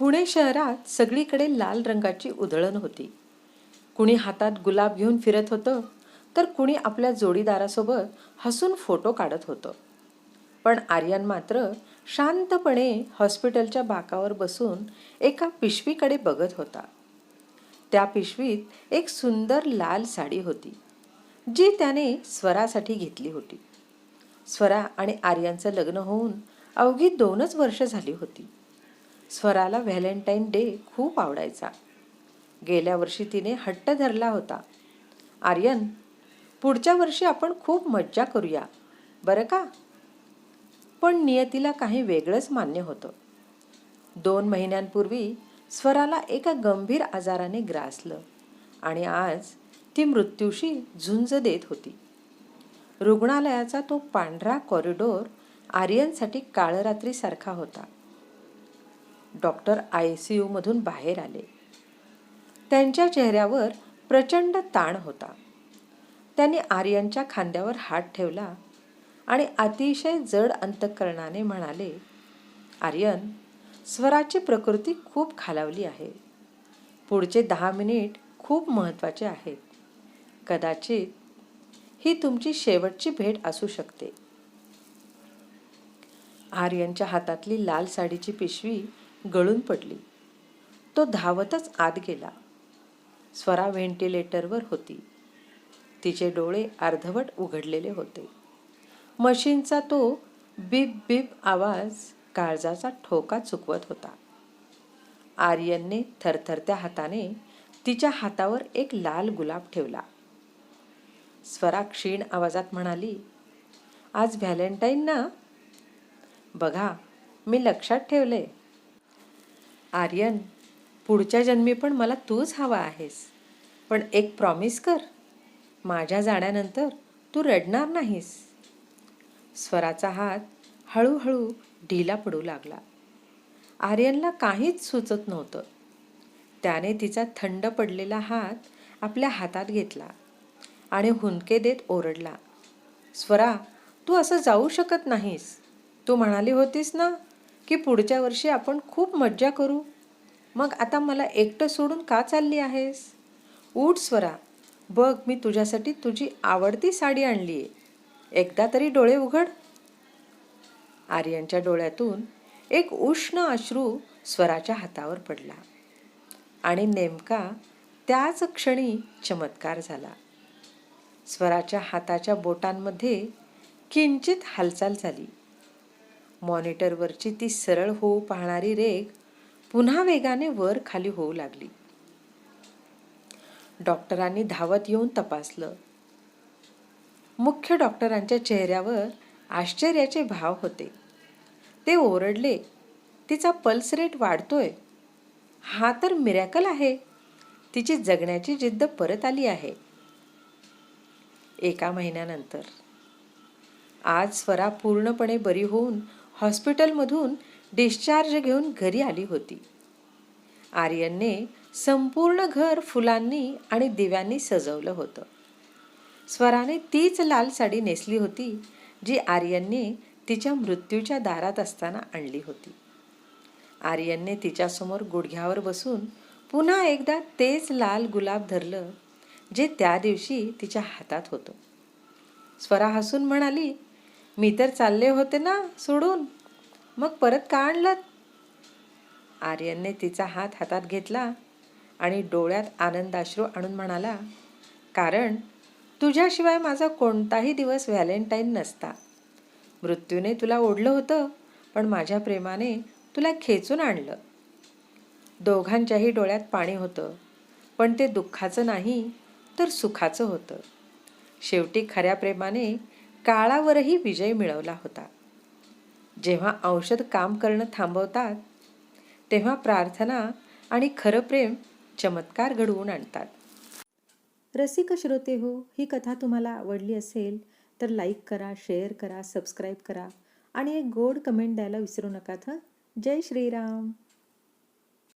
पुणे शहरात सगळीकडे लाल रंगाची उधळण होती. कुणी हातात गुलाब घेऊन फिरत होतं, तर कुणी आपल्या जोडीदारासोबत हसून फोटो काढत होतं. पण आर्यन मात्र शांतपणे हॉस्पिटलच्या बाकावर बसून एका पिशवीकडे बघत होता. त्या पिशवीत एक सुंदर लाल साडी होती, जी त्याने स्वरासाठी घेतली होती. स्वरा आणि आर्यनचं लग्न होऊन अवघी 2च वर्ष झाली होती. स्वराला व्हॅलेंटाईन डे खूप आवडायचा. गेल्या वर्षी तिने हट्ट धरला होता, आर्यन, पुढच्या वर्षी आपण खूप मज्जा करूया बरं का. पण नियतीला काही वेगळंच मान्य होतं. 2 महिन्यांपूर्वी स्वराला एका गंभीर आजाराने ग्रासलं आणि आज ती मृत्यूशी झुंज देत होती. रुग्णालयाचा तो पांढरा कॉरिडॉर आर्यनसाठी काळरात्रीसारखा होता. डॉक्टर ICU मधून बाहेर आले. त्यांच्या चेहऱ्यावर प्रचंड ताण होता. त्यांनी आर्यनच्या खांद्यावर हात ठेवला आणि अतिशय जड अंतःकरणाने म्हणाले, आर्यन, स्वराची प्रकृती खूप खालावली आहे. पुढचे 10 मिनिट खूप महत्त्वाचे आहेत. कदाचित ही तुमची शेवटची भेट असू शकते. आर्यनच्या हातातली लाल साडीची पिशवी गळून पडली. तो धावतच आत गेला. स्वरा व्हेंटिलेटरवर होती. तिचे डोळे अर्धवट उघडलेले होते. मशीनचा तो बीप बीप आवाज काळजाचा ठोका चुकवत होता. आर्यनने थरथरत्या हाताने तिच्या हातावर एक लाल गुलाब ठेवला. स्वरा क्षीण आवाजात म्हणाली, आज व्हॅलेंटाईन ना? बघा, मी लक्षात ठेवले. आर्यन, पुढच्या जन्मी पण मला तूच हवा आहेस. पण एक प्रॉमिस कर, माझ्या जाण्यानंतर तू रडणार नाहीस. स्वराचा हात हळूहळू ढिला पडू लागला. आर्यनला काहीच सुचत नव्हतं. त्याने तिचा थंड पडलेला हात आपल्या हातात घेतला आणि हुंदके देत ओरडला, स्वरा, तू असं जाऊ शकत नाहीस. तू म्हणाली होतीस ना की पुढच्या वर्षी आपण खूप मज्जा करू. मग आता मला एकटं सोडून का चालली आहेस? उठ स्वरा, बघ, मी तुझ्यासाठी तुझी आवडती साडी आणलीये. एकदा तरी डोळे उघड. आर्यनच्या डोळ्यातून एक उष्ण अश्रू स्वराच्या हातावर पडला आणि नेमका त्याच क्षणी चमत्कार झाला. स्वराच्या हाताच्या बोटांमध्ये किंचित हालचाल झाली. मॉनिटरवरची ती सरळ होऊ पाहणारी रेघ पुन्हा वेगाने वर खाली होऊ लागली. डॉक्टरांनी धावत येऊन तपासलं. मुख्य डॉक्टरांच्या चेहऱ्यावर आश्चर्याचे भाव होते. ते ओरडले, तिचा पल्स रेट वाढतोय. हा तर मिरॅकल आहे. तिची जगण्याची जिद्द परत आली आहे. 1 महिन्यानंतर आज स्वरा पूर्णपणे बरी होऊन हॉस्पिटलमधून डिस्चार्ज घेऊन घरी आली होती. आर्यनने संपूर्ण घर फुलांनी आणि दिव्यांनी सजवलं होतं. स्वराने तीच लाल साडी नेसली होती जी आर्यनने तिच्या मृत्यूच्या दारात असताना आणली होती. आर्यनने तिच्यासमोर गुडघ्यावर बसून पुन्हा एकदा तेच लाल गुलाब धरलं जे त्या दिवशी तिच्या हातात होतं. स्वरा हसून म्हणाली, मी तर चालले होते ना सोडून, मग परत का आणलं? आर्यनने तिचा हात हातात घेतला आणि डोळ्यात आनंदाश्रू आणून म्हणाला, कारण तुझ्याशिवाय माझा कोणताही दिवस व्हॅलेंटाईन नसता. मृत्यूने तुला ओढलं होतं, पण माझ्या प्रेमाने तुला खेचून आणलं. दोघांच्याही डोळ्यात पाणी होतं, पण ते दुःखाचं नाही तर सुखाचं होतं. शेवटी खऱ्या प्रेमाने काळावरही विजय मिळवला होता. जेव्हा औषध काम करणं थांबवतात, तेव्हा प्रार्थना आणि खरं प्रेम चमत्कार घडवून आणतात. रसिक श्रोते हो, ही कथा तुम्हाला आवडली असेल तर लाईक करा, शेअर करा, सबस्क्राईब करा आणि एक गोड कमेंट द्यायला विसरू नका. जय श्रीराम.